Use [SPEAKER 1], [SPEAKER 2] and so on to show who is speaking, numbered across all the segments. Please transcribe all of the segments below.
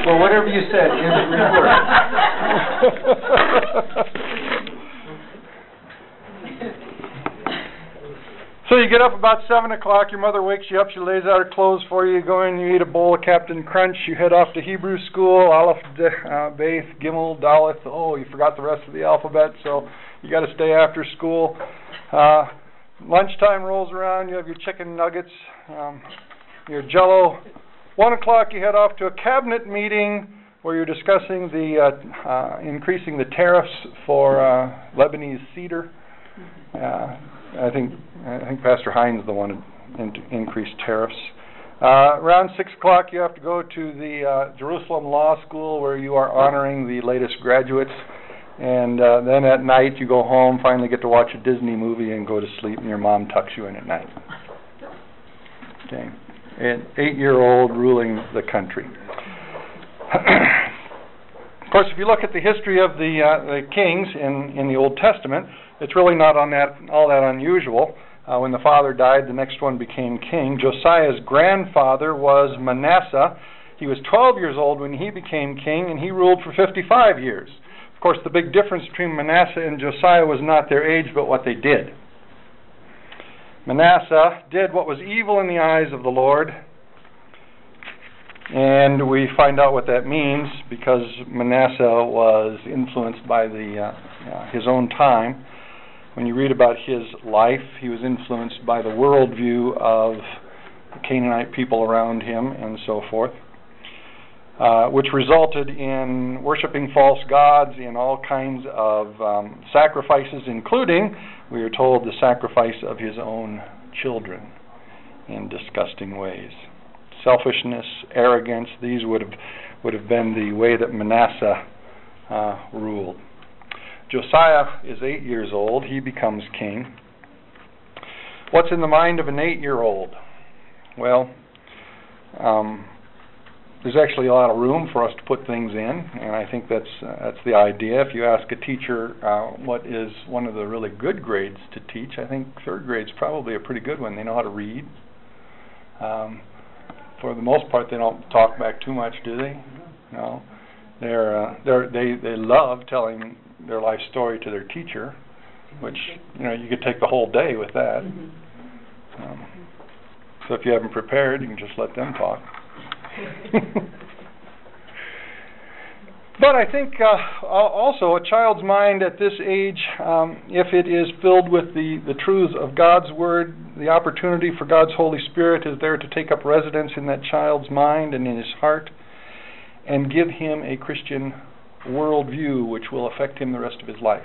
[SPEAKER 1] Well, whatever you said, instant report.
[SPEAKER 2] So you get up about 7 o'clock, your mother wakes you up, she lays out her clothes for you, you go in, you eat a bowl of Captain Crunch, you head off to Hebrew school, Aleph, Beth, Gimel, Daleth. Oh, you forgot the rest of the alphabet, so you got to stay after school. Lunchtime rolls around, you have your chicken nuggets, your Jell-O. 1 o'clock, you head off to a cabinet meeting where you're discussing the increasing the tariffs for Lebanese cedar. I think Pastor Heine is the one who increased tariffs. Around 6 o'clock, you have to go to the Jerusalem Law School where you are honoring the latest graduates. And then at night, you go home, finally get to watch a Disney movie and go to sleep, and your mom tucks you in at night. Okay. An 8-year-old ruling the country. Of course, if you look at the history of the kings in the Old Testament, it's really not all that unusual. When the father died, the next one became king. Josiah's grandfather was Manasseh. He was 12 years old when he became king, and he ruled for 55 years. Of course, the big difference between Manasseh and Josiah was not their age, but what they did. Manasseh did what was evil in the eyes of the Lord, and we find out what that means because Manasseh was influenced by his own time. When you read about his life, he was influenced by the worldview of the Canaanite people around him and so forth, which resulted in worshiping false gods in all kinds of sacrifices, including, we are told, the sacrifice of his own children in disgusting ways. Selfishness, arrogance, these would have been the way that Manasseh ruled. Josiah is 8 years old. He becomes king. What's in the mind of an 8-year-old? Well, there's actually a lot of room for us to put things in, and I think that's the idea. If you ask a teacher what is one of the really good grades to teach, I think third grade's probably a pretty good one. They know how to read. For the most part, they don't talk back too much, do they? No. They love telling their life story to their teacher, which you could take the whole day with that. So if you haven't prepared, you can just let them talk. But I think also a child's mind at this age, if it is filled with the truths of God's Word, the opportunity for God's Holy Spirit is there to take up residence in that child's mind and in his heart and give him a Christian worldview which will affect him the rest of his life.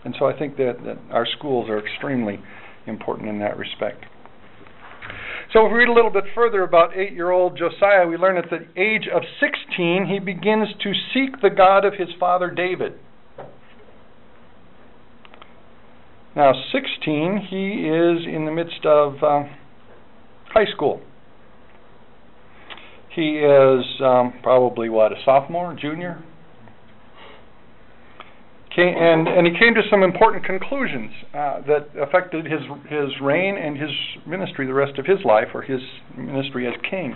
[SPEAKER 2] And so I think that our schools are extremely important in that respect. So if we read a little bit further about 8-year-old Josiah, we learn at the age of 16 he begins to seek the God of his father David. Now 16, he is in the midst of high school. He is probably, a sophomore, junior? And he came to some important conclusions that affected his reign and his ministry the rest of his life, or his ministry as king.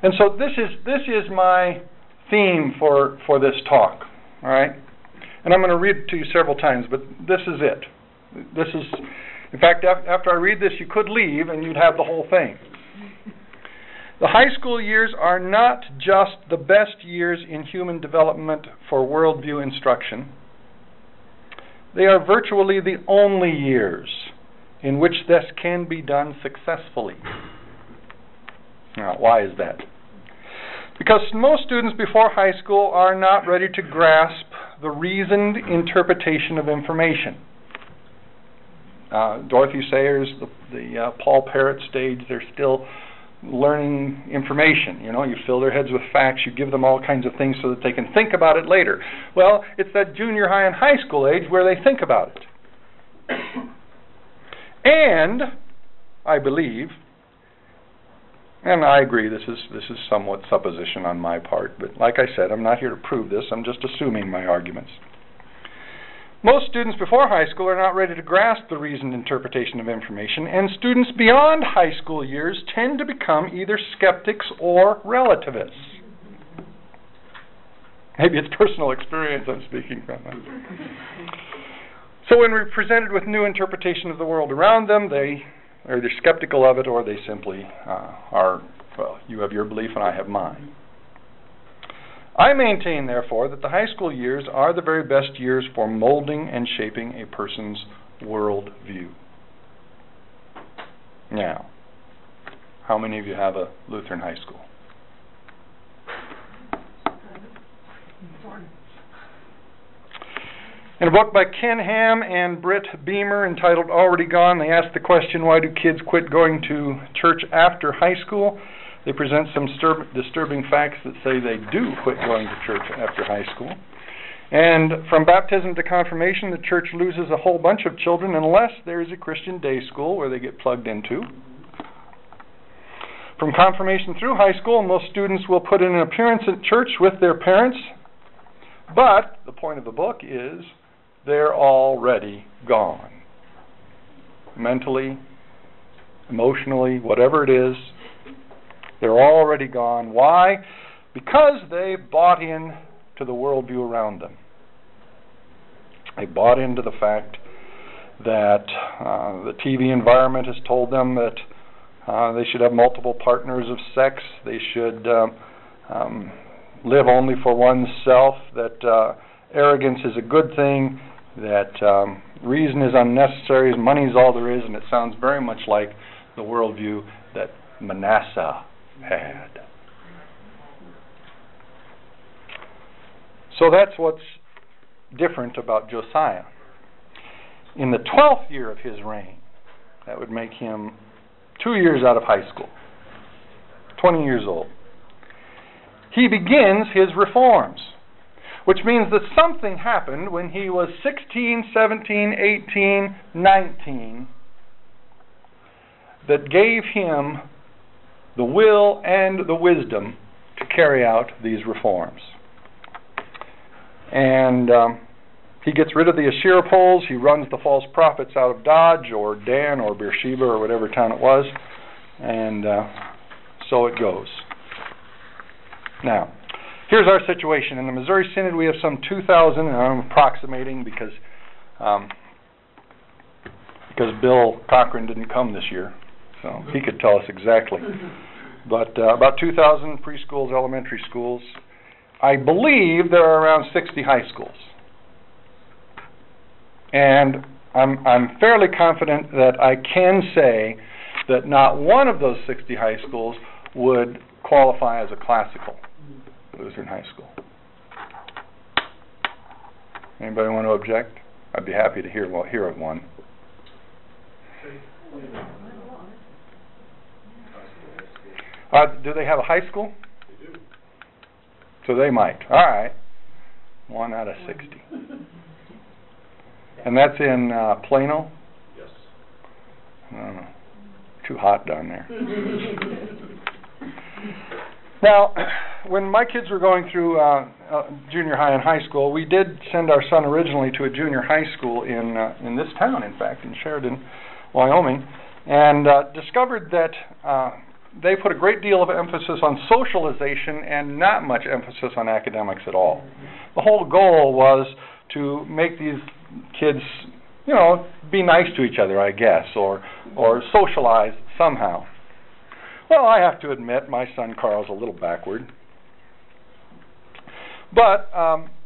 [SPEAKER 2] And so this is my theme for this talk, all right? And I'm going to read it to you several times, but this is it. In fact, after I read this, you could leave and you'd have the whole thing. The high school years are not just the best years in human development for worldview instruction. They are virtually the only years in which this can be done successfully. Now, why is that? Because most students before high school are not ready to grasp the reasoned interpretation of information. Dorothy Sayers, the Paul Parrott stage, they're still learning information. You fill their heads with facts, you give them all kinds of things so that they can think about it later. Well, it's that junior high and high school age where they think about it. And I believe, and I agree, this is somewhat supposition on my part, but like I said, I'm not here to prove this, I'm just assuming my arguments. Most students before high school are not ready to grasp the reasoned interpretation of information, and students beyond high school years tend to become either skeptics or relativists. Maybe it's personal experience I'm speaking from. So when we're presented with new interpretation of the world around them, they are either skeptical of it or they simply are, well, you have your belief and I have mine. I maintain, therefore, that the high school years are the very best years for molding and shaping a person's worldview. Now, how many of you have a Lutheran high school? In a book by Ken Ham and Britt Beamer entitled Already Gone, they ask the question, why do kids quit going to church after high school? They present some disturbing facts that say they do quit going to church after high school. And from baptism to confirmation, the church loses a whole bunch of children unless there is a Christian day school where they get plugged into. From confirmation through high school, most students will put in an appearance at church with their parents. But the point of the book is they're already gone. Mentally, emotionally, whatever it is, they're already gone. Why? Because they bought in to the worldview around them. They bought into the fact that the TV environment has told them that they should have multiple partners of sex, they should live only for oneself, that arrogance is a good thing, that reason is unnecessary, money is all there is, and it sounds very much like the worldview that Manasseh had. So that's what's different about Josiah. In the 12th year of his reign, that would make him 2 years out of high school, 20 years old, he begins his reforms, which means that something happened when he was 16, 17, 18, 19 that gave him the will and the wisdom to carry out these reforms. And he gets rid of the Asherah poles, he runs the false prophets out of Dodge or Dan or Beersheba or whatever town it was, and so it goes. Now, here's our situation. In the Missouri Synod we have some 2,000, and I'm approximating because Bill Cochran didn't come this year, so he could tell us exactly. But about 2,000 preschools, elementary schools. I believe there are around 60 high schools. And I'm fairly confident that I can say that not one of those 60 high schools would qualify as a classical Lutheran high school. Anybody want to object? I'd be happy to hear of one. Do they have a high school?
[SPEAKER 3] They do.
[SPEAKER 2] So they might. All right. 1 out of 60. And that's in Plano?
[SPEAKER 3] Yes.
[SPEAKER 2] I don't know. Too hot down there. Now, when my kids were going through junior high and high school, we did send our son originally to a junior high school in this town, in fact, in Sheridan, Wyoming, and discovered that they put a great deal of emphasis on socialization and not much emphasis on academics at all. The whole goal was to make these kids, you know, be nice to each other, I guess, or socialize somehow. Well, I have to admit, my son Carl's a little backward. But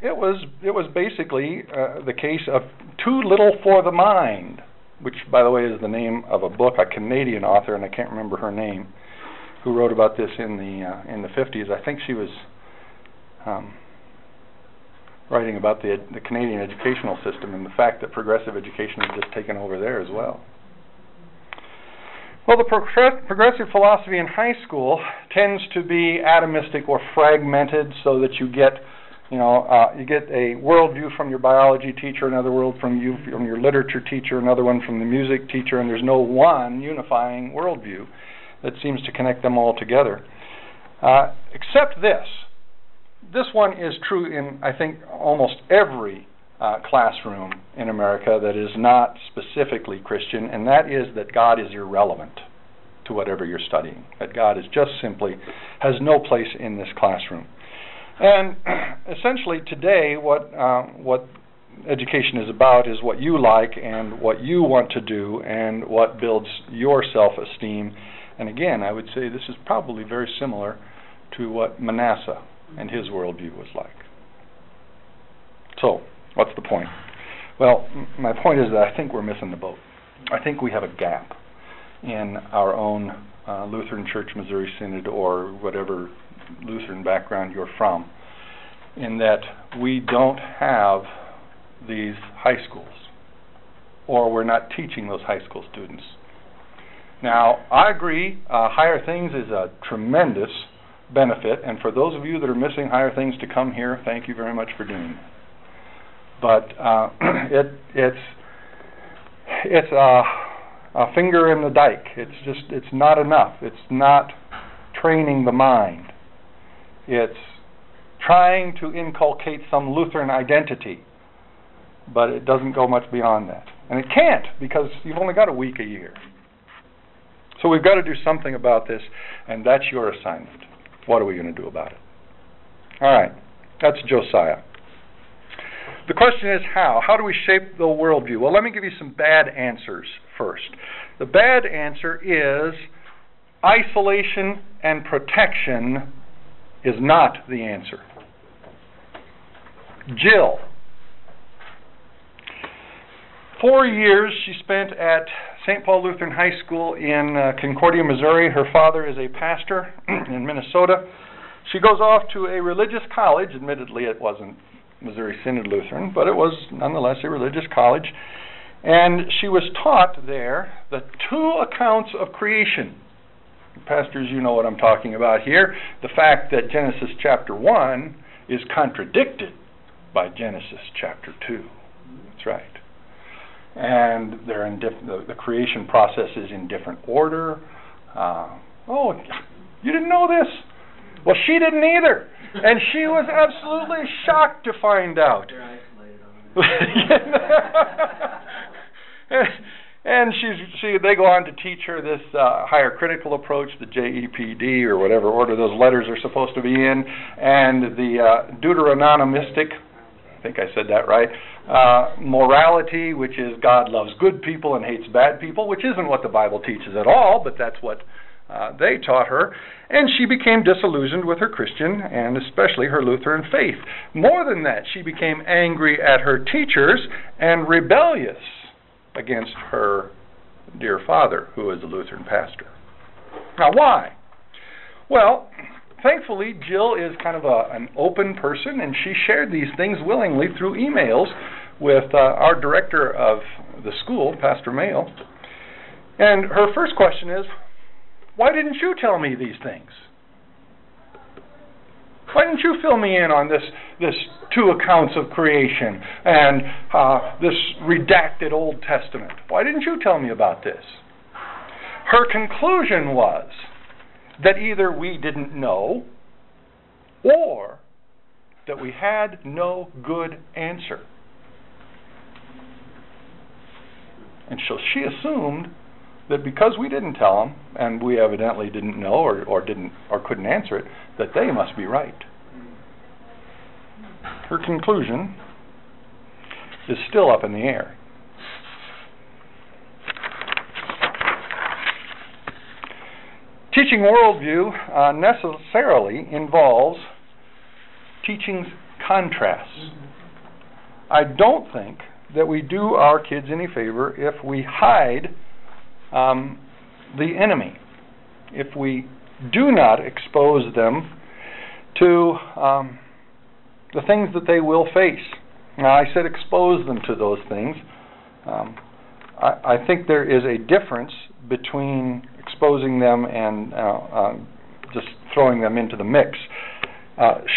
[SPEAKER 2] it was basically the case of too little for the mind, which, by the way, is the name of a book, a Canadian author, and I can't remember her name, who wrote about this in the 50s. I think she was writing about the Canadian educational system and the fact that progressive education has just taken over there as well. Well, the progressive philosophy in high school tends to be atomistic or fragmented, so that you get, you get a worldview from your biology teacher, another world from your literature teacher, another one from the music teacher, and there's no one unifying worldview that seems to connect them all together. Except this. This one is true in, I think, almost every classroom in America that is not specifically Christian, and that is that God is irrelevant to whatever you're studying. That God is just simply has no place in this classroom. And essentially today what education is about is what you like and what you want to do and what builds your self-esteem. And again, I would say this is probably very similar to what Manasseh and his worldview was like. So, what's the point? Well, my point is that I think we're missing the boat. I think we have a gap in our own Lutheran Church Missouri Synod, or whatever Lutheran background you're from, in that we don't have these high schools, or we're not teaching those high school students. Now, I agree, Higher Things is a tremendous benefit, and for those of you that are missing Higher Things to come here, thank you very much for doing it. But it's a finger in the dike. It's not enough. It's not training the mind. It's trying to inculcate some Lutheran identity, but it doesn't go much beyond that. And it can't, because you've only got a week a year. So we've got to do something about this, and that's your assignment. What are we going to do about it? All right, that's Josiah. The question is how? How do we shape the worldview? Well, let me give you some bad answers first. The bad answer is isolation and protection is not the answer. Jill. 4 years she spent at St. Paul Lutheran High School in Concordia, Missouri. Her father is a pastor in Minnesota. She goes off to a religious college. Admittedly, it wasn't Missouri Synod Lutheran, but it was nonetheless a religious college. And she was taught there the two accounts of creation. Pastors, you know what I'm talking about here. The fact that Genesis chapter 1 is contradicted by Genesis chapter 2. That's right. And they're in the creation process is in different order. Oh, you didn't know this? Well, she didn't either. And she was absolutely shocked to find out.
[SPEAKER 3] They're isolated on it.
[SPEAKER 2] And they go on to teach her this higher critical approach, the JEPD, or whatever order those letters are supposed to be in, and the Deuteronomistic, I think I said that right, morality, which is God loves good people and hates bad people, which isn't what the Bible teaches at all, but that's what they taught her. And she became disillusioned with her Christian and especially her Lutheran faith. More than that, she became angry at her teachers and rebellious against her dear father, who is a Lutheran pastor. Now, why? Well, thankfully, Jill is kind of an open person, and she shared these things willingly through emails with our director of the school, Pastor Mayo. And her first question is, why didn't you tell me these things? Why didn't you fill me in on this two accounts of creation and this redacted Old Testament? Why didn't you tell me about this? Her conclusion was that either we didn't know or that we had no good answer. And so she assumed that because we didn't tell them, and we evidently didn't know or couldn't answer it, that they must be right. Her conclusion is still up in the air. Teaching worldview necessarily involves teaching contrasts. I don't think that we do our kids any favor if we hide the enemy, if we do not expose them to the things that they will face. Now, I said expose them to those things. I think there is a difference between exposing them and just throwing them into the mix.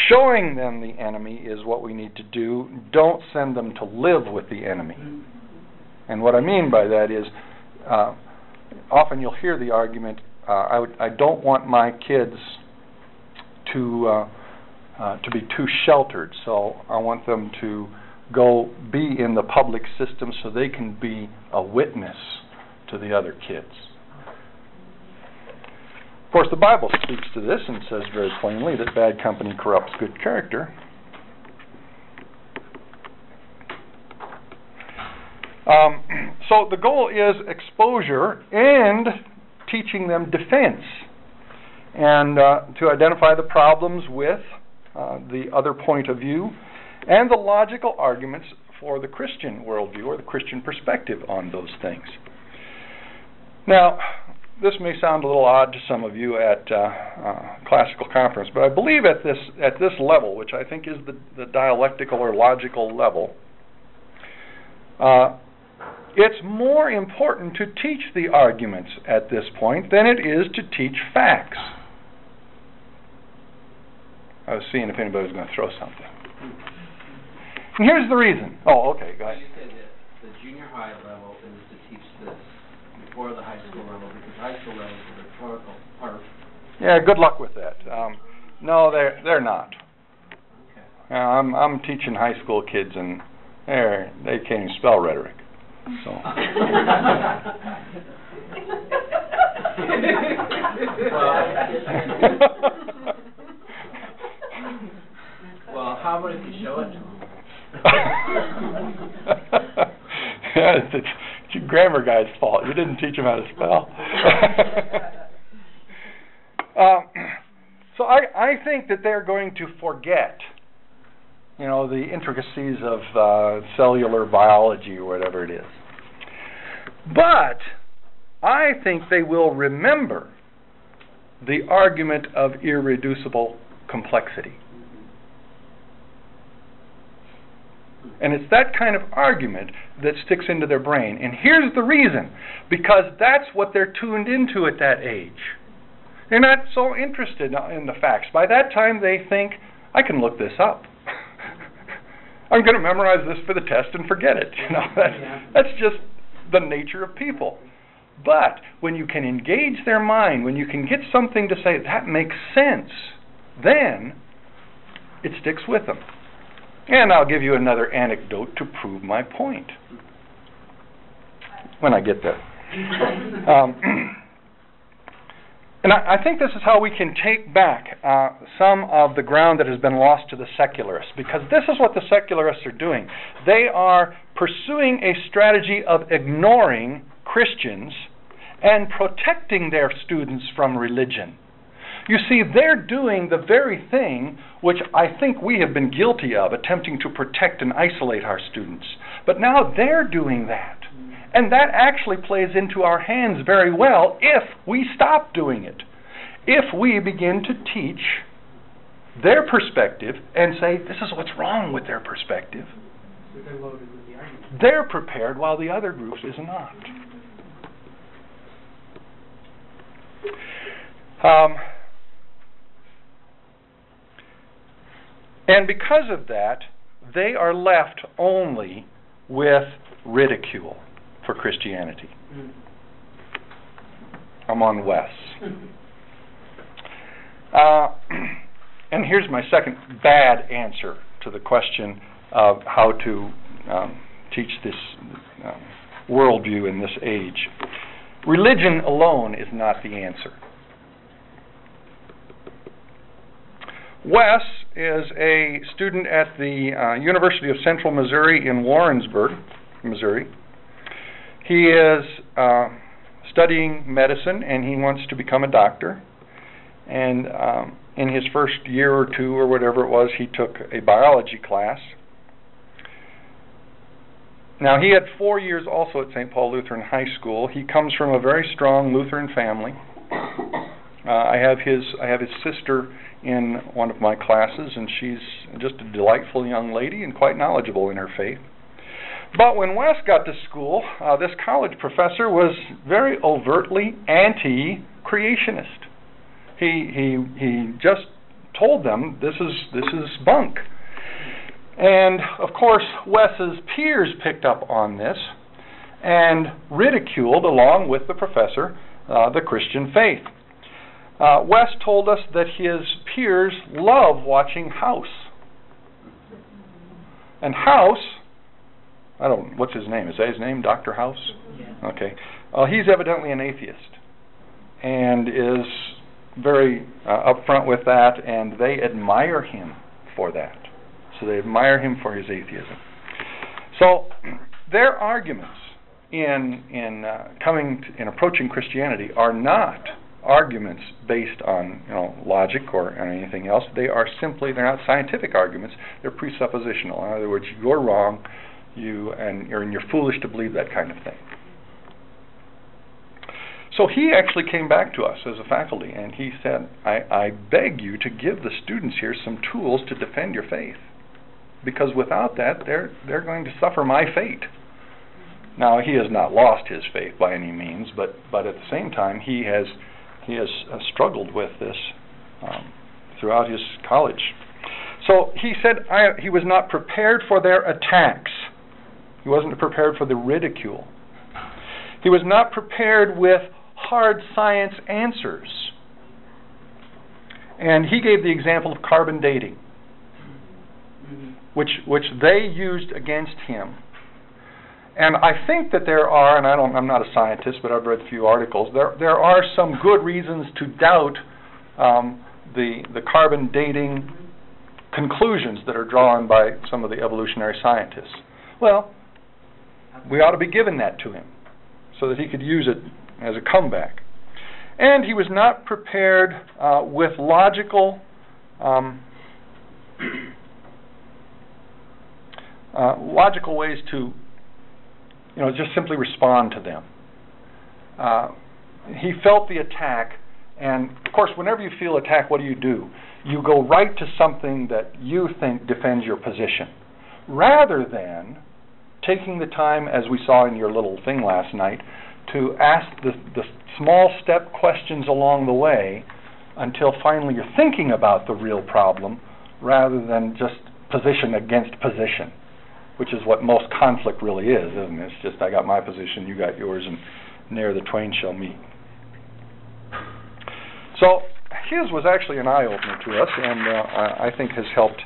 [SPEAKER 2] Showing them the enemy is what we need to do. Don't send them to live with the enemy. And what I mean by that is, often you'll hear the argument, I don't want my kids to be too sheltered, so I want them to go be in the public system so they can be a witness to the other kids. course, the Bible speaks to this and says very plainly that bad company corrupts good character. So the goal is exposure and teaching them defense, and to identify the problems with the other point of view and the logical arguments for the Christian worldview or the Christian perspective on those things. Now, this may sound a little odd to some of you at classical conference, but I believe at this level, which I think is the dialectical or logical level, it's more important to teach the arguments at this point than it is to teach facts. I was seeing if anybody was going to throw something. And here's the reason. Oh, okay, go ahead.
[SPEAKER 3] You said that the junior high level is to teach this before the high school level, because high school level is the rhetorical part.
[SPEAKER 2] Yeah, good luck with that. No, they're not.
[SPEAKER 3] Okay.
[SPEAKER 2] I'm teaching high school kids, and they can't even spell rhetoric. So.
[SPEAKER 3] Well, how about if you show it to them?
[SPEAKER 2] Yeah, it's your grammar guy's fault. You didn't teach him how to spell. So I think that they're going to forget, the intricacies of cellular biology or whatever it is. But I think they will remember the argument of irreducible complexity. And it's that kind of argument that sticks into their brain. And here's the reason. Because that's what they're tuned into at that age. They're not so interested in the facts. By that time they think, I can look this up. I'm going to memorize this for the test and forget it. That's just the nature of people. But when you can engage their mind, when you can get something to say, that makes sense, then it sticks with them. And I'll give you another anecdote to prove my point when I get there. And I think this is how we can take back some of the ground that has been lost to the secularists, because this is what the secularists are doing. They are pursuing a strategy of ignoring Christians and protecting their students from religion. You see, they're doing the very thing which I think we have been guilty of, attempting to protect and isolate our students. But now they're doing that. And that actually plays into our hands very well if we stop doing it. If we begin to teach their perspective and say, this is what's wrong with their perspective.
[SPEAKER 3] So they're loaded with the argument.
[SPEAKER 2] They're prepared while the other group is not. And because of that, they are left only with ridicule for Christianity. I'm on Wes. And here's my second bad answer to the question of how to teach this worldview in this age. Religion alone is not the answer. Wes is a student at the University of Central Missouri in Warrensburg, Missouri. He is studying medicine, and he wants to become a doctor. And in his first year or two or whatever it was, he took a biology class. Now, he had 4 years also at St. Paul Lutheran High School. He comes from a very strong Lutheran family. I have his sister in one of my classes, and she's just a delightful young lady and quite knowledgeable in her faith. But when Wes got to school, this college professor was very overtly anti-creationist. He just told them this is bunk. And of course, Wes's peers picked up on this and ridiculed, along with the professor, the Christian faith. Wes told us that his peers love watching House. And House, what's his name? Is that his name, Dr. House?
[SPEAKER 3] Yeah.
[SPEAKER 2] Okay. He's evidently an atheist and is very upfront with that, and they admire him for that. So they admire him for his atheism. So their arguments in approaching Christianity are not arguments based on logic or anything else. They're not scientific arguments. They're presuppositional. In other words, you're wrong, and you're foolish to believe that kind of thing. So he actually came back to us as a faculty, and he said, I beg you to give the students here some tools to defend your faith, because without that, they're going to suffer my fate. Now, he has not lost his faith by any means, but at the same time, he has struggled with this throughout his college. So he said he was not prepared for their attacks. He wasn't prepared for the ridicule. He was not prepared with hard science answers. And he gave the example of carbon dating, which they used against him. And I think that there are, and I'm not a scientist, but I've read a few articles, there are some good reasons to doubt the carbon dating conclusions that are drawn by some of the evolutionary scientists. Well, we ought to be given that to him so that he could use it as a comeback. And he was not prepared with logical ways to just simply respond to them. He felt the attack, and of course, whenever you feel attacked, what do? You go right to something that you think defends your position, rather than taking the time, as we saw in your little thing last night, to ask the small step questions along the way until finally you're thinking about the real problem, rather than just position against position, which is what most conflict really is, isn't it? It's just, I got my position, you got yours, and ne'er the twain shall meet. So his was actually an eye-opener to us, and I think has helped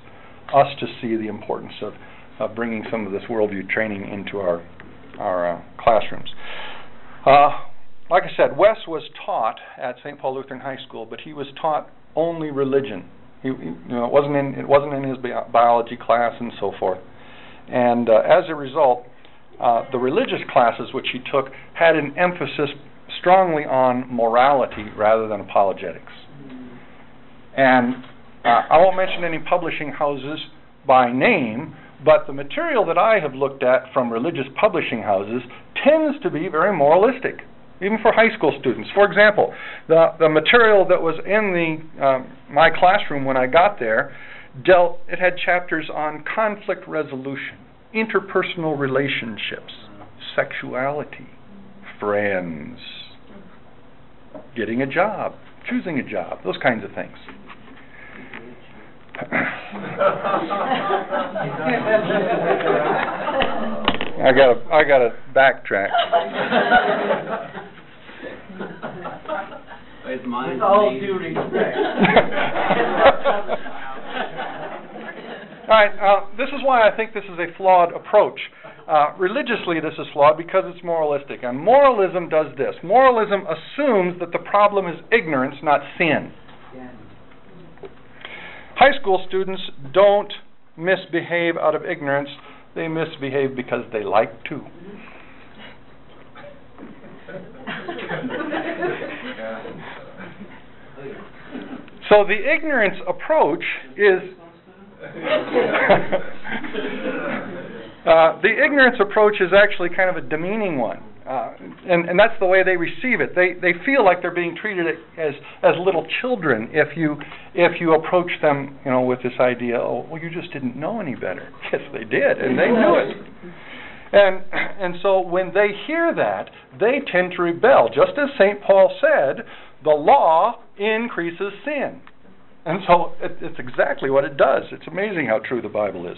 [SPEAKER 2] us to see the importance of bringing some of this worldview training into our classrooms. Like I said, Wes was taught at St. Paul Lutheran High School, but he was taught only religion. It wasn't in his biology class and so forth. And as a result, the religious classes which he took had an emphasis strongly on morality rather than apologetics. And I won't mention any publishing houses by name, but the material that I have looked at from religious publishing houses tends to be very moralistic, even for high school students. For example, the material that was in my classroom when I got there it had chapters on conflict resolution, interpersonal relationships, sexuality, friends, getting a job, choosing a job, those kinds of things. I gotta backtrack.
[SPEAKER 3] With
[SPEAKER 1] all due respect.
[SPEAKER 2] All right, this is why I think this is a flawed approach. Religiously, this is flawed because it's moralistic. And moralism does this. Moralism assumes that the problem is ignorance, not sin. Yeah. High school students don't misbehave out of ignorance. They misbehave because they like to. So the ignorance approach is the ignorance approach is actually kind of a demeaning one, and that's the way they receive it. They feel like they're being treated as little children if you approach them, with this idea. Oh, well, you just didn't know any better. Yes, they did, and they knew it. And so when they hear that, they tend to rebel. Just as St. Paul said, the law increases sin. And so it's exactly what it does. It's amazing how true the Bible is.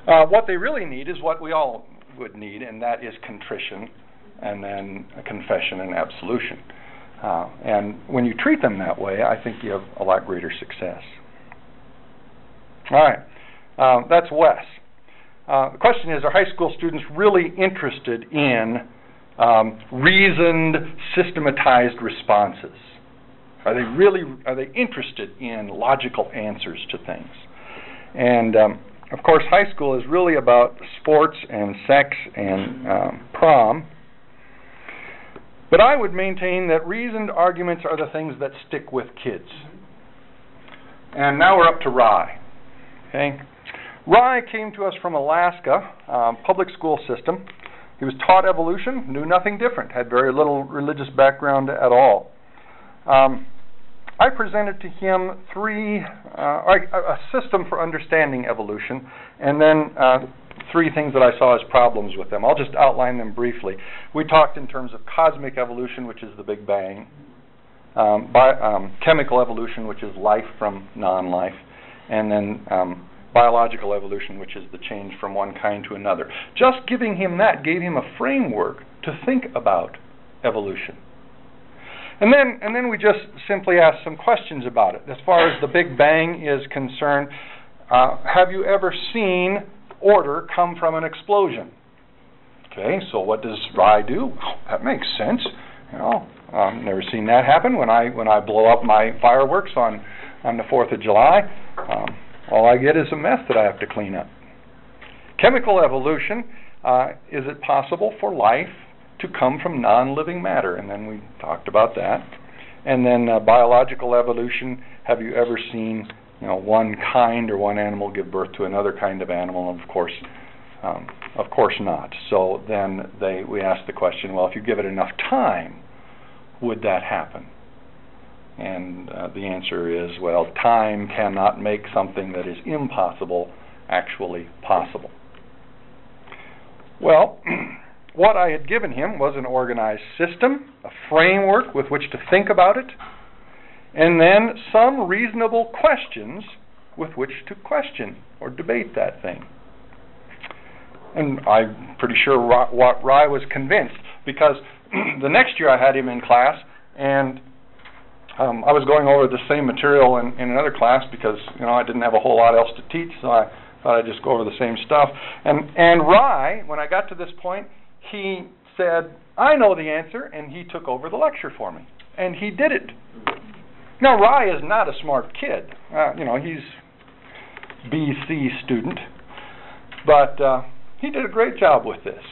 [SPEAKER 2] What they really need is what we all would need, and that is contrition, and then a confession and absolution. And when you treat them that way, I think you have a lot greater success. All right, that's Wes. The question is, are high school students really interested in reasoned, systematized responses? Are they interested in logical answers to things? And of course, high school is really about sports and sex and prom. But I would maintain that reasoned arguments are the things that stick with kids. And now we're up to Rye. Okay, Rye came to us from Alaska, public school system. He was taught evolution, knew nothing different, had very little religious background at all. I presented to him a system for understanding evolution, and then three things that I saw as problems with them. I'll just outline them briefly. We talked in terms of cosmic evolution, which is the Big Bang, chemical evolution, which is life from non-life, and then biological evolution, which is the change from one kind to another. Just giving him that gave him a framework to think about evolution. And then we just simply asked some questions about it. As far as the Big Bang is concerned, have you ever seen order come from an explosion? Okay, so what does Rye do? Oh, that makes sense. You know, never seen that happen. When I blow up my fireworks on the 4th of July, all I get is a mess that I have to clean up. Chemical evolution, is it possible for life to come from non-living matter? And then we talked about that. And then biological evolution, have you ever seen one kind or one animal give birth to another kind of animal? And of course not. So then we asked the question, well, if you give it enough time, would that happen? And the answer is, well, time cannot make something that is impossible actually possible. Well, what I had given him was an organized system, a framework with which to think about it, and then some reasonable questions with which to question or debate that thing. And I'm pretty sure Rye was convinced, because the next year I had him in class, and I was going over the same material in another class because I didn't have a whole lot else to teach, so I thought I'd just go over the same stuff. And Rye, when I got to this point, he said, I know the answer, and he took over the lecture for me. And he did it. Now, Rye is not a smart kid. He's BC student. But he did a great job with this.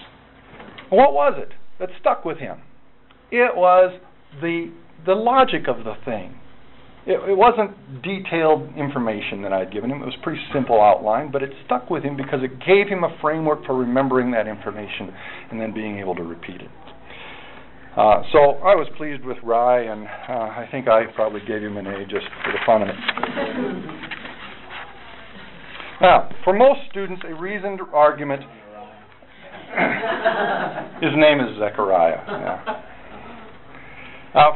[SPEAKER 2] What was it that stuck with him? It was the logic of the thing. It wasn't detailed information that I'd given him. It was a pretty simple outline, but it stuck with him because it gave him a framework for remembering that information and then being able to repeat it. So I was pleased with Rye, and I think I probably gave him an A just for the fun of it. Now, for most students, a reasoned argument... His name is Zechariah. Yeah.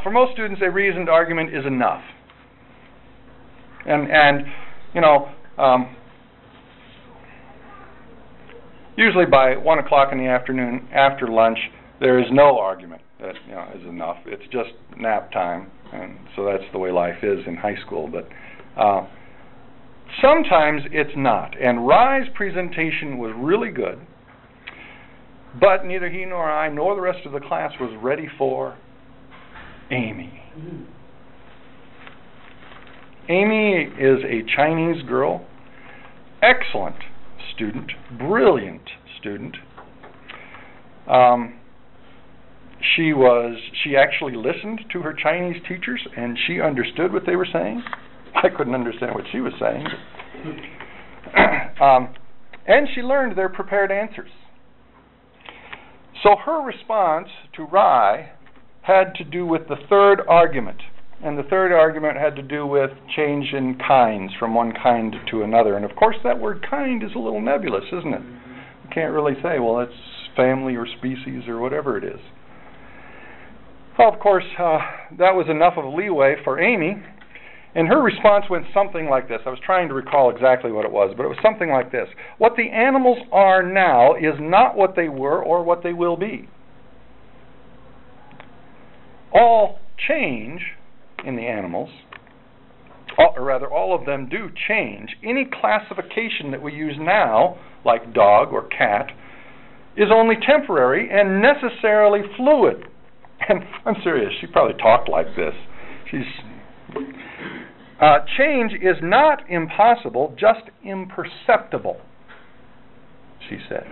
[SPEAKER 2] For most students, a reasoned argument is enough. And usually by 1 o'clock in the afternoon, after lunch, there is no argument that is enough. It's just nap time, and so that's the way life is in high school. But sometimes it's not. And Rye's presentation was really good, but neither he nor I nor the rest of the class was ready for Amy. Amy is a Chinese girl, excellent student, brilliant student. She actually listened to her Chinese teachers, and she understood what they were saying. I couldn't understand what she was saying. And she learned their prepared answers. So her response to Rye had to do with the third argument. And the third argument had to do with change in kinds from one kind to another. And of course that word kind is a little nebulous, isn't it? You can't really say, well, it's family or species or whatever it is. Well, of course, that was enough of leeway for Amy. And her response went something like this. I was trying to recall exactly what it was, but it was something like this. What the animals are now is not what they were or what they will be. All change in the animals, or rather all of them do change. Any classification that we use now, like dog or cat, is only temporary and necessarily fluid. And I'm serious, she probably talked like this. Change is not impossible, just imperceptible, she said.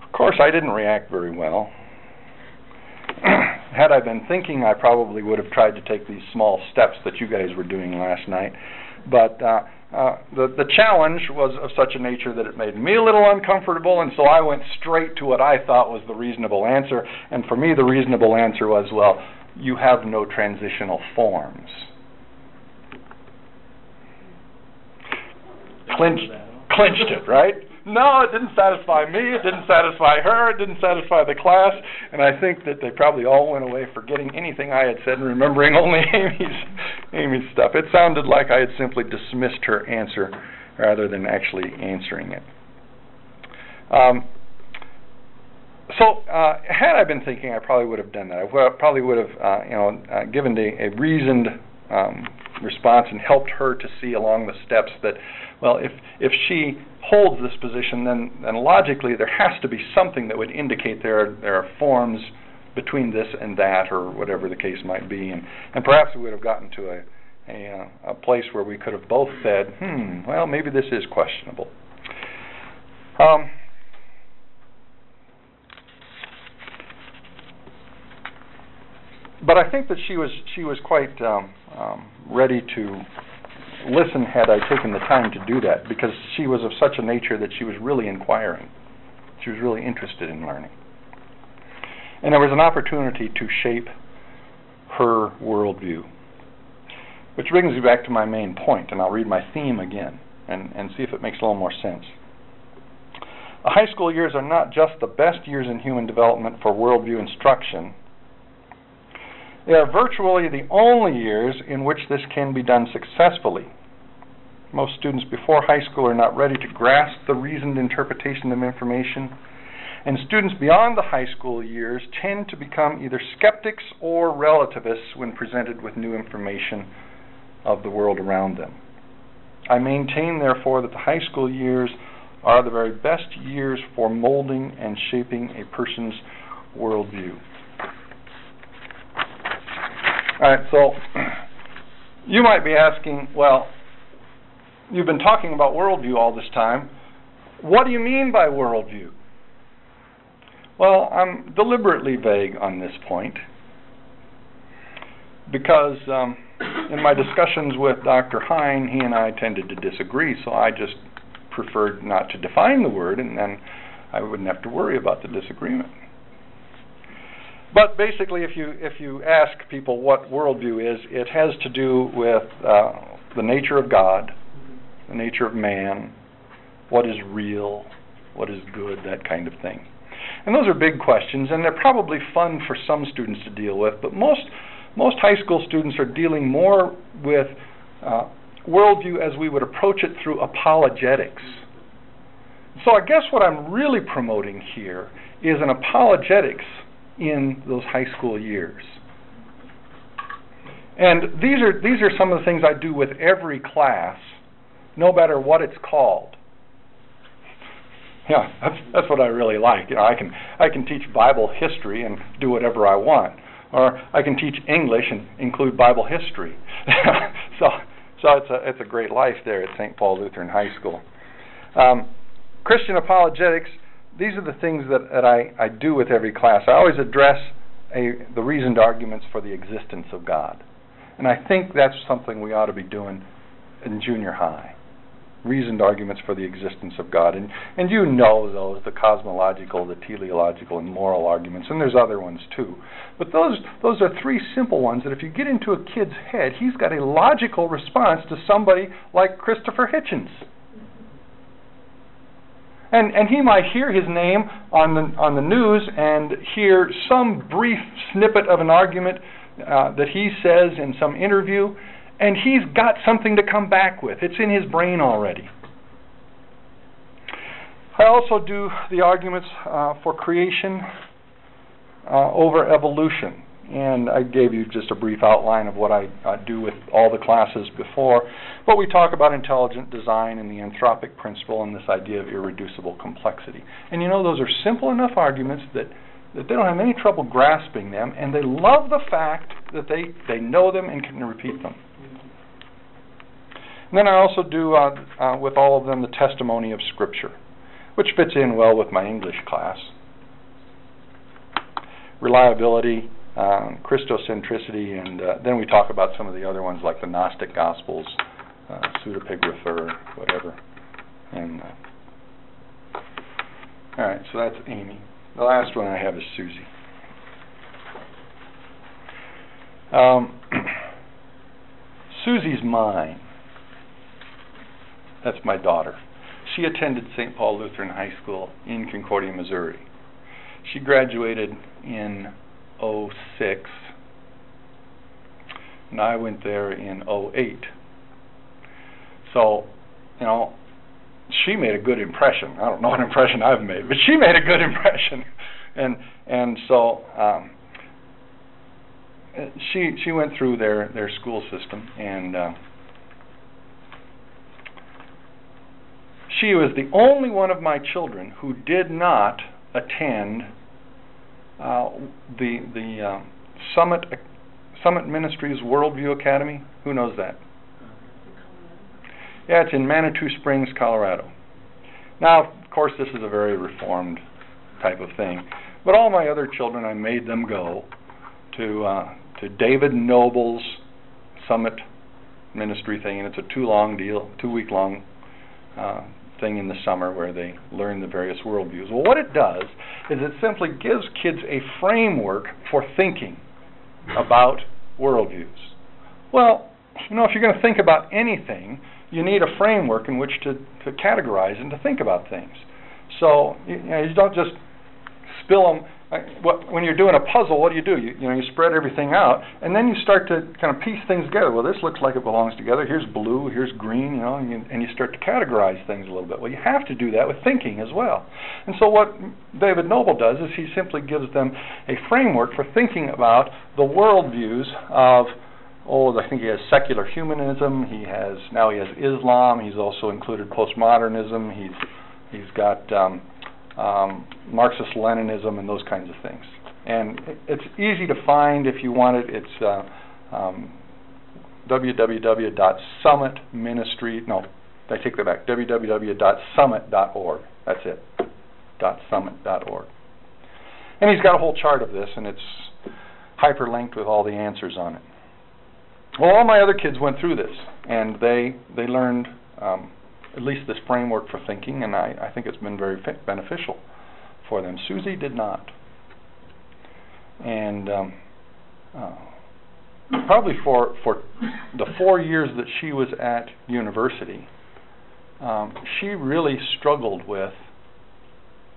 [SPEAKER 2] Of course, I didn't react very well. Had I been thinking, I probably would have tried to take these small steps that you guys were doing last night. But the challenge was of such a nature that it made me a little uncomfortable, and so I went straight to what I thought was the reasonable answer. And for me, the reasonable answer was, well, you have no transitional forms. Clinched it, right? No, it didn't satisfy me, it didn't satisfy her, it didn't satisfy the class, and I think that they probably all went away forgetting anything I had said and remembering only Amy's stuff. It sounded like I had simply dismissed her answer rather than actually answering it. So had I been thinking, I probably would have done that. I probably would have given a reasoned response and helped her to see along the steps that, well, if she holds this position, then logically there has to be something that would indicate there are forms between this and that, or whatever the case might be, and perhaps we would have gotten to a place where we could have both said, well, maybe this is questionable. But I think that she was quite ready to listen had I taken the time to do that, because she was of such a nature that she was really inquiring. She was really interested in learning. And there was an opportunity to shape her worldview. Which brings me back to my main point, and I'll read my theme again and see if it makes a little more sense. The high school years are not just the best years in human development for worldview instruction. They are virtually the only years in which this can be done successfully. Most students before high school are not ready to grasp the reasoned interpretation of information, and students beyond the high school years tend to become either skeptics or relativists when presented with new information of the world around them. I maintain, therefore, that the high school years are the very best years for molding and shaping a person's worldview. All right, so you might be asking, well, you've been talking about worldview all this time. What do you mean by worldview? Well, I'm deliberately vague on this point because in my discussions with Dr. Heine, he and I tended to disagree, so I just preferred not to define the word, and then I wouldn't have to worry about the disagreement. But basically, if you ask people what worldview is, it has to do with the nature of God, the nature of man, what is real, what is good, that kind of thing. And those are big questions, and they're probably fun for some students to deal with, but most high school students are dealing more with worldview as we would approach it through apologetics. So I guess what I'm really promoting here is an apologetics in those high school years. And these are some of the things I do with every class, no matter what it's called. Yeah, that's what I really like. You know, I can teach Bible history and do whatever I want, or I can teach English and include Bible history. so it's a great life there at St. Paul Lutheran High School. Christian apologetics. These are the things that I do with every class. I always address the reasoned arguments for the existence of God. And I think that's something we ought to be doing in junior high. Reasoned arguments for the existence of God. And you know those, the cosmological, the teleological, and moral arguments, and there's other ones too. But those are three simple ones that if you get into a kid's head, he's got a logical response to somebody like Christopher Hitchens. And he might hear his name on the news and hear some brief snippet of an argument that he says in some interview, and he's got something to come back with. It's in his brain already. I also do the arguments for creation over evolution. And I gave you just a brief outline of what I do with all the classes before. But we talk about intelligent design and the anthropic principle and this idea of irreducible complexity. And you know, those are simple enough arguments that they don't have any trouble grasping them, and they love the fact that they know them and can repeat them. And then I also do, with all of them, the testimony of Scripture, which fits in well with my English class. Reliability, Christocentricity, and then we talk about some of the other ones like the Gnostic Gospels, pseudepigrapha, whatever. And all right, so that's Amy. The last one I have is Susie. Susie's mine. That's my daughter. She attended St. Paul Lutheran High School in Concordia, Missouri. She graduated in '06, and I went there in '08. So, you know, she made a good impression. I don't know what impression I've made, but she made a good impression. And so she went through their school system, and she was the only one of my children who did not attend the Summit Ministries Worldview Academy. Who knows that? Yeah, it's in Manitou Springs, Colorado. Now, of course, this is a very reformed type of thing, but all my other children, I made them go to David Noble's Summit Ministry thing, and it's a 2-week-long thing in the summer where they learn the various worldviews. Well, what it does is it simply gives kids a framework for thinking about worldviews. Well, you know, if you're going to think about anything, you need a framework in which to categorize and to think about things. So you don't just spill them. When you're doing a puzzle, what do? You spread everything out, and then you start to kind of piece things together. Well, this looks like it belongs together. Here's blue, here's green, and you start to categorize things a little bit. Well, you have to do that with thinking as well. And so what David Noble does is he simply gives them a framework for thinking about the worldviews of, I think he has secular humanism. He has Islam. He's also included postmodernism. He's got Marxist-Leninism and those kinds of things. And it's easy to find if you want it. It's www.summitministry. No, I take that back. www.summit.org. That's it. .summit.org. And he's got a whole chart of this, and it's hyperlinked with all the answers on it. Well, all my other kids went through this, and they learned at least this framework for thinking, and I think it's been very beneficial for them. Susie did not. And probably for the 4 years that she was at university, she really struggled with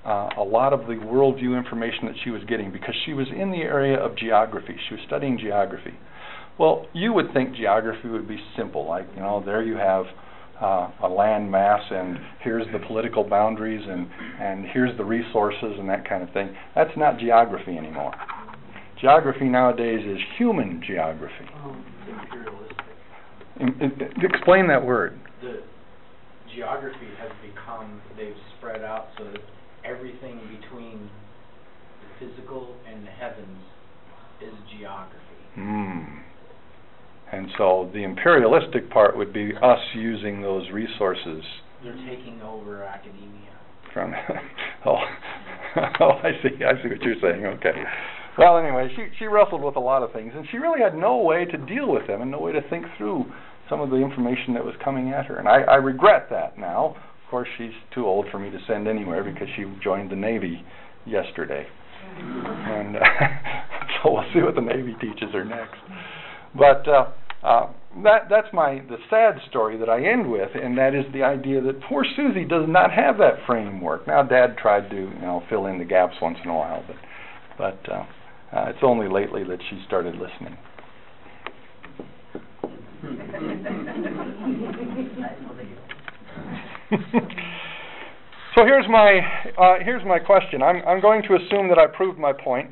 [SPEAKER 2] a lot of the worldview information that she was getting because she was in the area of geography. She was studying geography. Well, you would think geography would be simple, like, there you have a land mass, and here's the political boundaries, and here's the resources, and that kind of thing. That's not geography anymore. Geography nowadays is human geography.
[SPEAKER 4] Imperialistic.
[SPEAKER 2] Explain that word.
[SPEAKER 4] The geography has become, they've spread out so that everything between the physical and the heavens is geography.
[SPEAKER 2] And so the imperialistic part would be us using those resources.
[SPEAKER 4] They're taking over academia.
[SPEAKER 2] I see what you're saying. Okay. Well, anyway, she wrestled with a lot of things, and she really had no way to deal with them and no way to think through some of the information that was coming at her. And I regret that now. Of course, she's too old for me to send anywhere because she joined the Navy yesterday. And so we'll see what the Navy teaches her next. But that's the sad story that I end with, and that is the idea that poor Susie does not have that framework. Now, Dad tried to fill in the gaps once in a while, but it's only lately that she started listening. So here's my question. I'm going to assume that I proved my point.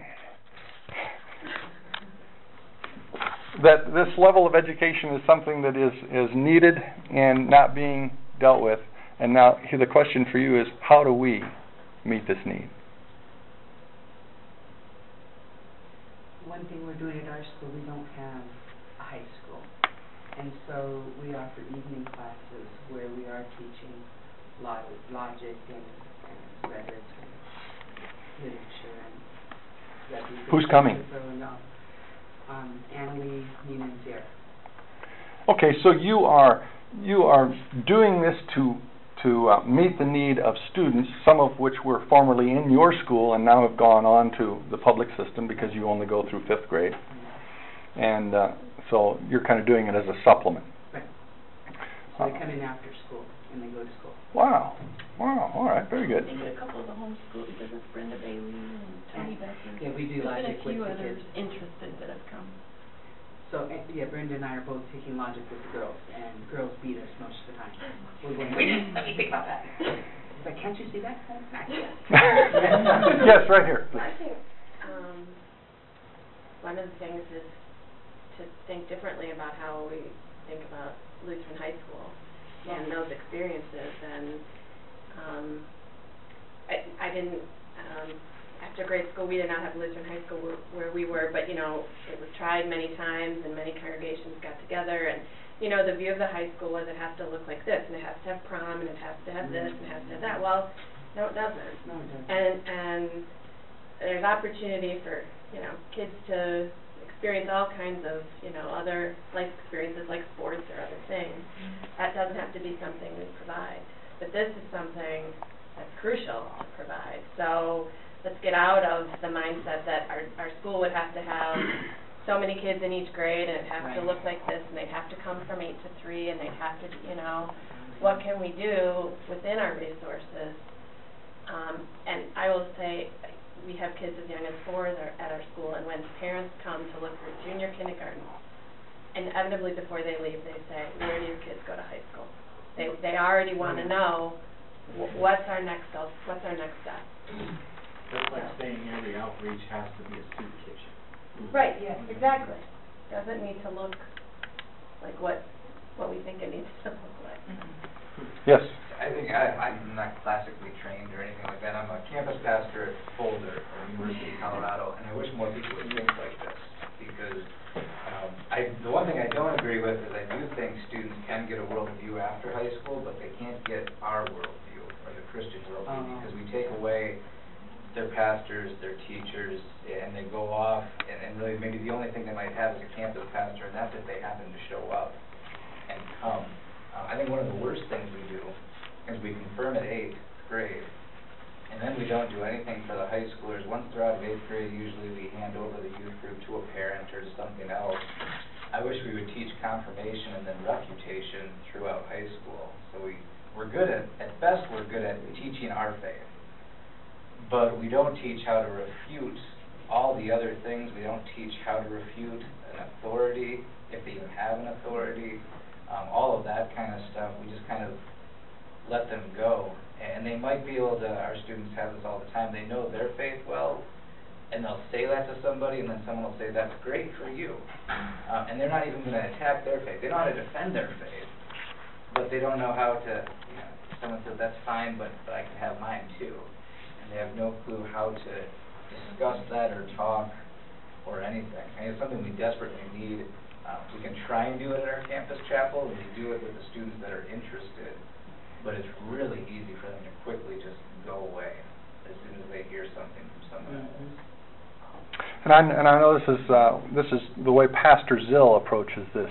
[SPEAKER 2] that this level of education is something that is needed and not being dealt with. And now the question for you is, how do we meet this need?
[SPEAKER 5] One thing we're doing at our school, we don't have a high school. And so we offer evening classes where we are teaching logic and rhetoric and literature and that.
[SPEAKER 2] Who's coming?
[SPEAKER 5] Annalie, Nina, and Zara.
[SPEAKER 2] Okay, so you are doing this to meet the need of students, some of which were formerly in your school and now have gone on to the public system because you only go through 5th grade. And so you're kind of doing it as a supplement.
[SPEAKER 5] Right. So they come in after school and they go to school.
[SPEAKER 2] Wow. Wow. All right. Very good.
[SPEAKER 6] I think a couple of the homeschool, because it's Brenda Bailey and Tony Becker.
[SPEAKER 5] Yeah, we do
[SPEAKER 6] There's
[SPEAKER 5] logic
[SPEAKER 6] been a few
[SPEAKER 5] with the
[SPEAKER 6] others
[SPEAKER 5] kids.
[SPEAKER 6] interested that have come.
[SPEAKER 5] So, yeah, Brenda and I are both taking logic with the girls, and girls beat us most of the time. We're going, let me think about that. It's like, can't you see that?
[SPEAKER 2] Yes, right here.
[SPEAKER 7] I think one of the things is to think differently about how we think about Lutheran high school and those experiences. And I didn't, after grade school, we did not have Lutheran high school where we were, but, you know, it was tried many times and many congregations got together. And, you know, the view of the high school was it has to look like this, and it has to have prom, and it has to have this, and it has to have that. Well, no, it doesn't.
[SPEAKER 5] No, it doesn't.
[SPEAKER 7] And there's opportunity for, you know, kids to experience all kinds of, you know, other life experiences like sports or other things. That doesn't have to be something we provide. But this is something that's crucial to provide. So let's get out of the mindset that our school would have to have so many kids in each grade, and it has to look like this, and they'd have to come from 8 to 3, and they'd have to, you know, what can we do within our resources? And I will say, we have kids as young as 4 at our school, and when parents come to look for junior kindergarten, inevitably before they leave, they say, where do your kids go to high school? They already want to know what's our next step.
[SPEAKER 4] Just like saying every outreach has to be a soup kitchen.
[SPEAKER 7] Right, yes, exactly. Doesn't need to look like what we think it needs to look like.
[SPEAKER 2] Yes.
[SPEAKER 8] I think I'm not classically trained or anything like that. I'm a campus pastor at Boulder, University of Colorado, and I wish more people would think like this, because the one thing I don't agree with is I do think students can get a worldview after high school, but they can't get our worldview or the Christian worldview, because we take away their pastors, their teachers, and they go off, and really maybe the only thing they might have is a campus pastor, and that's if they happen to show up and come. I think one of the worst things we do is we confirm at 8th grade, and then we don't do anything for the high schoolers. Once they're out of 8th grade, usually we hand over the youth group to a parent or to something else. I wish we would teach confirmation and then refutation throughout high school. So we're good at best we're good at teaching our faith. But we don't teach how to refute all the other things. We don't teach how to refute an authority, if they even have an authority, all of that kind of stuff. We just kind of let them go. And they might be able to, our students have this all the time, they know their faith well, and they'll say that to somebody, and then someone will say, that's great for you. And they're not even going to attack their faith. They know how to defend their faith, but they don't know how to, you know, someone says, that's fine, but I can have mine too. They have no clue how to discuss that or talk or anything. And it's something we desperately need. We can try and do it at our campus chapel, and we do it with the students that are interested, but it's really easy for them to quickly just go away as soon as they hear something from someone else.
[SPEAKER 2] And I know this is the way Pastor Zill approaches this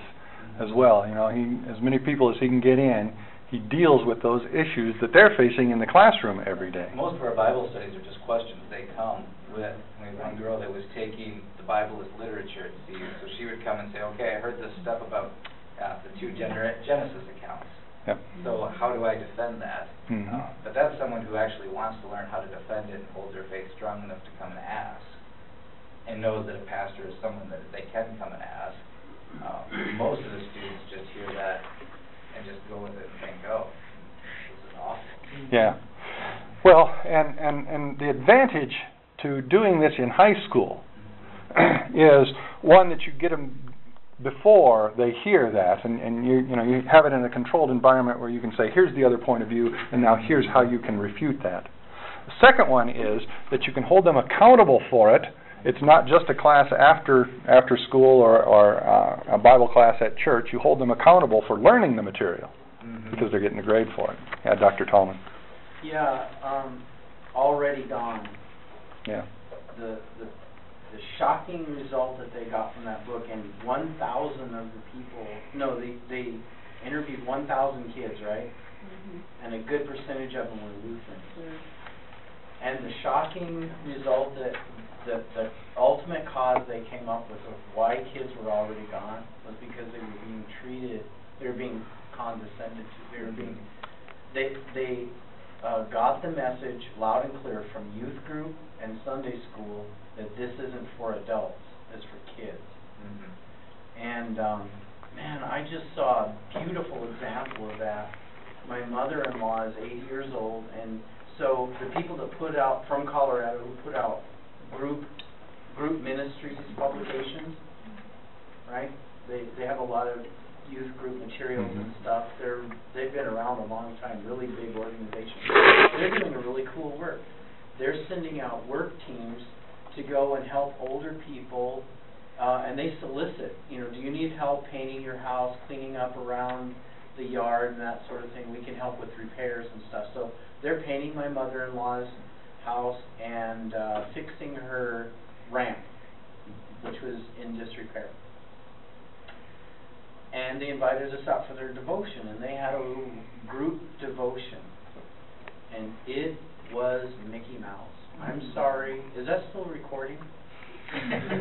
[SPEAKER 2] as well. You know, he, as many people as he can get in, he deals with those issues that they're facing in the classroom every day.
[SPEAKER 8] Most of our Bible studies are just questions they come with. We had one girl that was taking the Bible as literature at CU, so she would come and say, okay, I heard this stuff about the 2 Genesis accounts.
[SPEAKER 2] Yep.
[SPEAKER 8] So how do I defend that?
[SPEAKER 2] Mm-hmm.
[SPEAKER 8] But that's someone who actually wants to learn how to defend it and hold their faith strong enough to come and ask, and knows that a pastor is someone that they can come and ask. Most of the students just hear that and just go with it and think, oh, this is awful.
[SPEAKER 2] Yeah. Well, and the advantage to doing this in high school is, one, that you get them before they hear that, and you have it in a controlled environment where you can say, here's the other point of view, and now here's how you can refute that. The second one is that you can hold them accountable for it. It's not just a class after school or a Bible class at church. You hold them accountable for learning the material because they're getting a grade for it. Yeah, Dr. Tallman.
[SPEAKER 4] Yeah, already gone.
[SPEAKER 2] Yeah.
[SPEAKER 4] The shocking result that they got from that book, and 1,000 of the people, no, they interviewed 1,000 kids, right? And a good percentage of them were Lutheran. And the shocking result that the ultimate cause they came up with of why kids were already gone was because they were being treated, they were being condescended to, they were being, they got the message loud and clear from youth group and Sunday school that this isn't for adults, it's for kids. And man, I just saw a beautiful example of that. My mother-in-law is 80 years old, and so the people that put out, from Colorado, who put out group ministries publications, right? They have a lot of youth group materials and stuff. They've been around a long time, really big organizations. They're doing a really cool work. They're sending out work teams to go and help older people, and they solicit, do you need help painting your house, cleaning up around the yard and that sort of thing? We can help with repairs and stuff. So they're painting my mother-in-law's house and fixing her ramp, which was in disrepair. And they invited us out for their devotion, and they had a little group devotion, and it was Mickey Mouse. I'm sorry, is that still recording?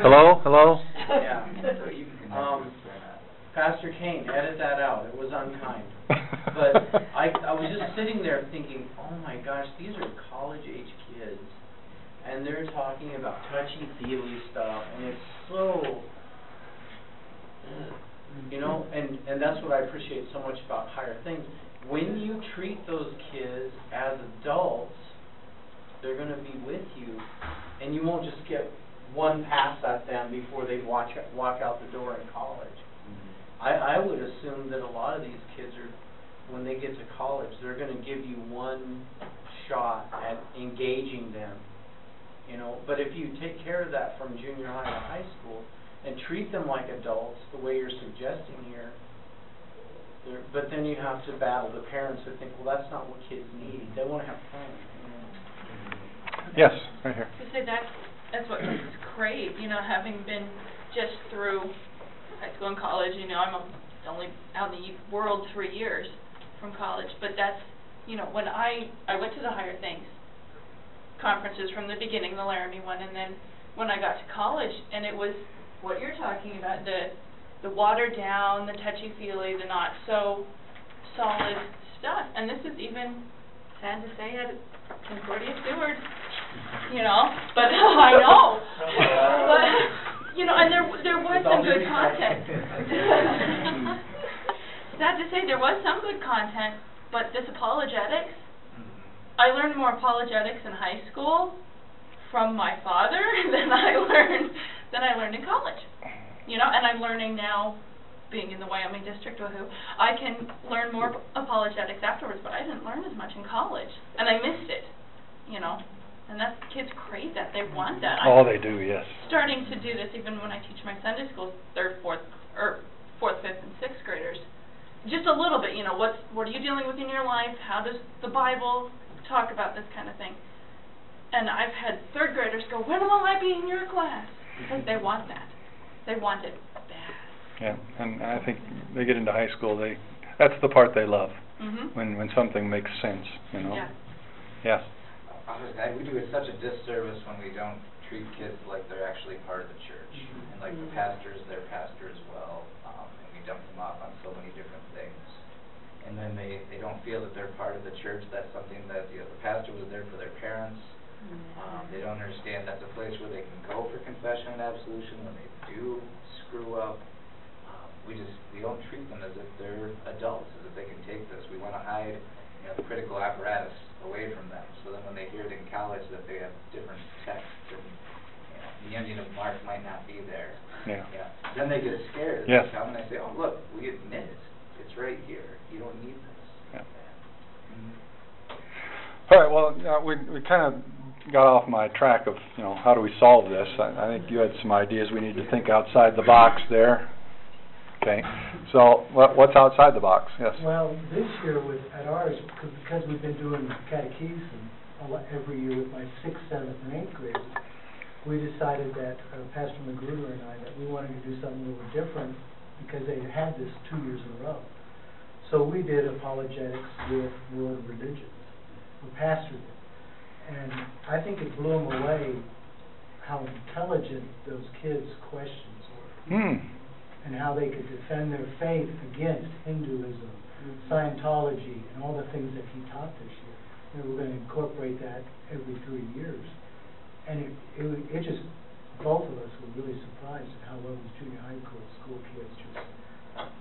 [SPEAKER 2] Hello?
[SPEAKER 4] Yeah. Pastor Kane, edit that out. It was unkind. But I was just sitting there thinking, oh my gosh, these are college-age kids, and they're talking about touchy-feely stuff, and it's so, and that's what I appreciate so much about Higher Things. When you treat those kids as adults, they're going to be with you, and you won't just get one pass at them before they walk out the door in college. I would assume that a lot of these kids are, when they get to college, they're going to give you one shot at engaging them, But if you take care of that from junior high to high school and treat them like adults the way you're suggesting here, but then you have to battle the parents who think, well, that's not what kids need. They want to have fun.
[SPEAKER 2] Yes, right here.
[SPEAKER 9] To say that's what kids crave, having been just through high school and college, I'm only out in the world 3 years from college, but that's, when I went to the Higher Things conferences from the beginning, the Laramie one, and then when I got to college, and it was what you're talking about, the watered down, the touchy-feely, the not so solid stuff, and this is even, sad to say, at Concordia Seward, but I know, but, and there was some good content. Sad to say, there was some good content, but this apologetics, I learned more apologetics in high school from my father than I learned in college. And I'm learning now, being in the Wyoming district, I can learn more apologetics afterwards, but I didn't learn as much in college, and I missed it, And that's, kids crave that. They want that.
[SPEAKER 2] Oh, they do, yes.
[SPEAKER 9] Starting to do this even when I teach my Sunday school, fourth, fifth, and sixth graders. Just a little bit, what are you dealing with in your life? How does the Bible talk about this kind of thing? And I've had third graders go, when will I be in your class? Because they want that. They want it bad.
[SPEAKER 2] Yeah, and I think they get into high school, that's the part they love, when something makes sense,
[SPEAKER 9] Yeah.
[SPEAKER 2] Yes.
[SPEAKER 8] We do such a disservice when we don't treat kids like they're actually part of the church. And like the pastor's their pastor as well. And we dump them off on so many different things. And then they don't feel that they're part of the church. That's something that the pastor was there for their parents. They don't understand that's a place where they can go for confession and absolution when they do screw up. We don't treat them as if they're adults, as if they can take this. We want to hide the critical apparatus away from them, so then when they hear it in college that they have different texts and the ending of Mark might not be there.
[SPEAKER 2] Yeah.
[SPEAKER 8] Then then they get scared.
[SPEAKER 2] Yes.
[SPEAKER 8] They come and they say, oh, look, we admit it. It's right here. You don't need this.
[SPEAKER 2] Yeah.
[SPEAKER 8] Mm-hmm.
[SPEAKER 2] All right, well, we kind of got off my track of, how do we solve this? I think you had some ideas. We need to think outside the box there. Okay, so what's outside the box? Yes.
[SPEAKER 10] Well, this year at ours, because we've been doing catechism every year with my 6th, 7th, and 8th graders, we decided that Pastor Magruder and I, that we wanted to do something a little different because they had this 2 years in a row. So we did apologetics with world religions. We pastored it. And I think it blew them away how intelligent those kids' questions were. And how they could defend their faith against Hinduism, Scientology, and all the things that he taught this year. And we're going to incorporate that every 3 years. And it just, both of us were really surprised at how well these junior high school kids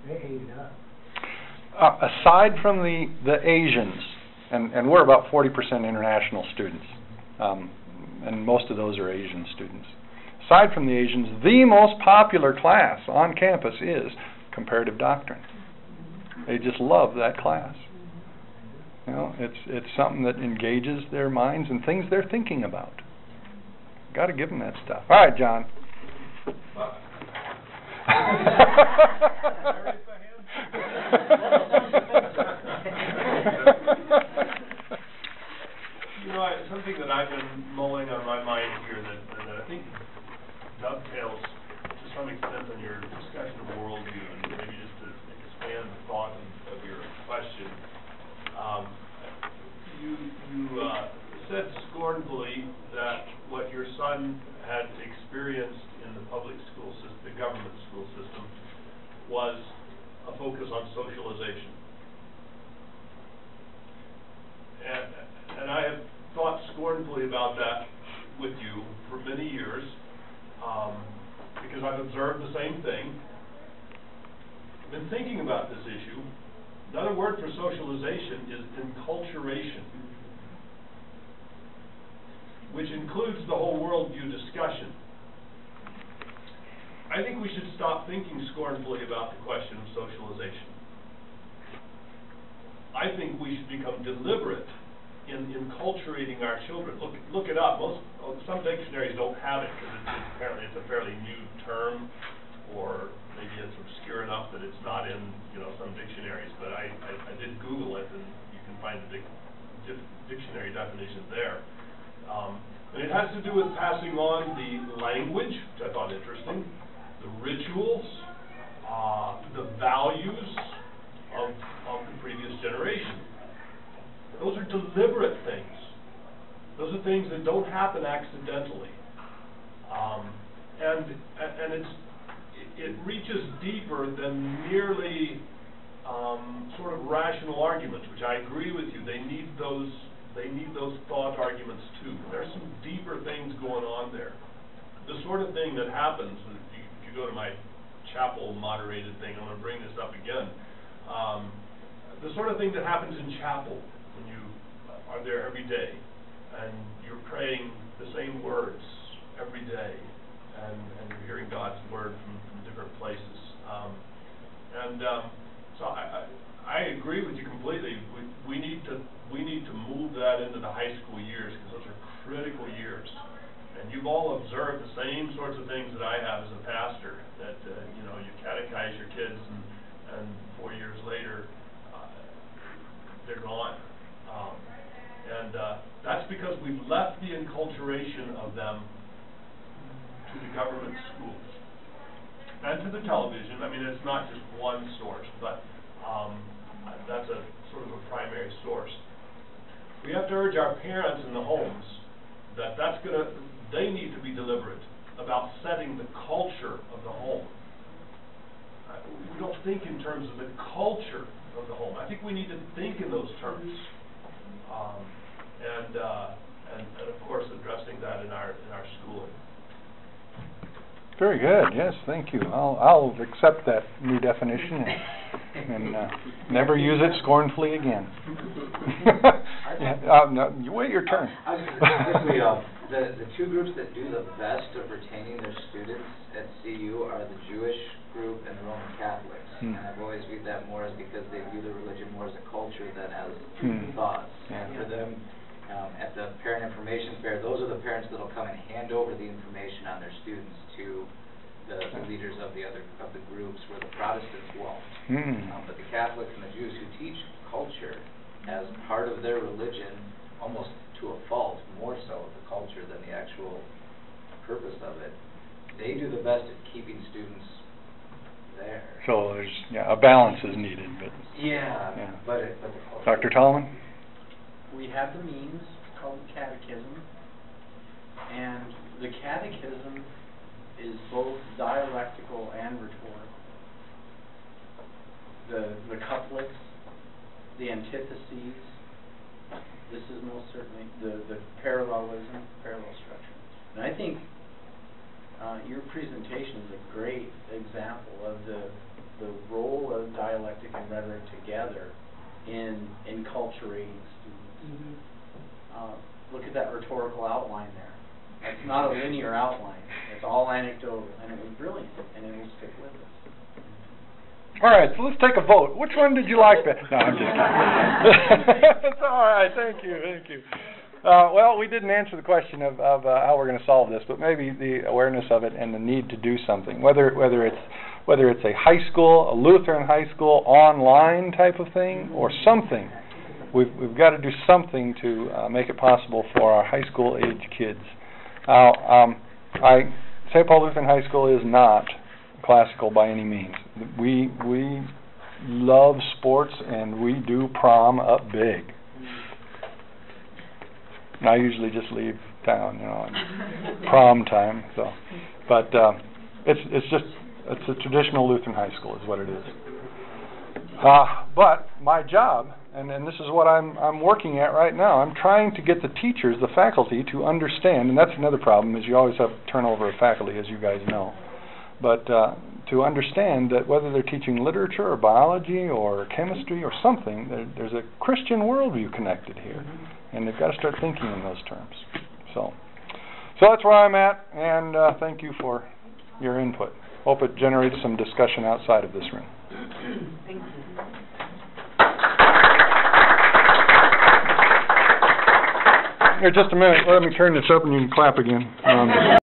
[SPEAKER 10] they ate it up.
[SPEAKER 2] Aside from the Asians, and we're about 40% international students, and most of those are Asian students. Aside from the Asians, the most popular class on campus is comparative doctrine. They just love that class. It's something that engages their minds and things they're thinking about. Got to give them that stuff. All right, John.
[SPEAKER 11] Something that I've been mulling on my mind here that I think dovetails to some extent on your discussion of worldview, and maybe just to expand the thought of your question. You said scornfully that what your son had experienced in the public school system, the government school system, was a focus on socialization. And I have thought scornfully about that with you for many years, because I've observed the same thing. I've been thinking about this issue. Another word for socialization is enculturation, which includes the whole worldview discussion. I think we should stop thinking scornfully about the question of socialization. I think we should become deliberate in enculturating our children. Look it up. Some dictionaries don't have it because apparently it's a fairly new term, or maybe it's obscure enough that it's not in some dictionaries. But I did Google it, and you can find the dictionary definition there. And it has to do with passing on the language, which I thought interesting, the rituals, the values of the previous generation. Those are deliberate things. Those are things that don't happen accidentally. And it reaches deeper than merely sort of rational arguments, which I agree with you. They need those thought arguments too. There's some deeper things going on there. The sort of thing that happens, if you go to my chapel moderated thing, I'm going to bring this up again. The sort of thing that happens in chapel when you are there every day and you're praying the same words every day and you're hearing God's word from different places. So I agree with you completely. We need to move that into the high school years, because those are critical years. And you've all observed the same sorts of things that I have as a pastor, that you catechize your kids and 4 years later they're gone. And that's because we've left the enculturation of them to the government schools and to the television. I mean, it's not just one source, but that's a sort of a primary source. We have to urge our parents in the homes that they need to be deliberate about setting the culture of the home. We don't think in terms of the culture of the home. I think we need to think in those terms, and of course addressing that in our schooling.
[SPEAKER 2] Very good. Yes, thank you. I'll accept that new definition and never use it scornfully again. No, you wait your turn.
[SPEAKER 8] The two groups that do the best of retaining their students at CU are the Jewish of the groups where the Protestants won't. But the Catholics and the Jews who teach culture as part of their religion, almost to a fault, more so of the culture than the actual purpose of it, they do the best at keeping students there.
[SPEAKER 2] So there's, a balance is needed, but.
[SPEAKER 8] But the culture.
[SPEAKER 2] Dr. Tallman?
[SPEAKER 4] We have the means called the catechism, and the catechism is both dialectical and rhetorical. The couplets, the antitheses, this is most certainly the parallelism, parallel structure. And I think your presentation is a great example of the role of dialectic and rhetoric together in enculturating students. Look at that rhetorical outline there. It's not a linear outline. It's all anecdotal, and it was brilliant, and it will stick with us.
[SPEAKER 2] All right, so let's take a vote. Which one did you like better? No, I'm just kidding. It's all right. Thank you. Well, we didn't answer the question of how we're going to solve this, but maybe the awareness of it and the need to do something. Whether it's a high school, a Lutheran high school, online type of thing, or something. We've got to do something to make it possible for our high school age kids. St. Paul Lutheran High School is not classical by any means. We love sports, and we do prom up big. And I usually just leave town, in prom time. So, but it's a traditional Lutheran high school, is what it is. But my job, and this is what I'm working at right now, I'm trying to get the teachers, the faculty, to understand, and that's another problem, is you always have turnover of faculty, as you guys know. But to understand that whether they're teaching literature or biology or chemistry or something, there's a Christian worldview connected here, and they've got to start thinking in those terms. So that's where I'm at, and thank you for your input. Hope it generates some discussion outside of this room.
[SPEAKER 5] Thank you.
[SPEAKER 2] Here, just a minute. Let me turn this up and you can clap again.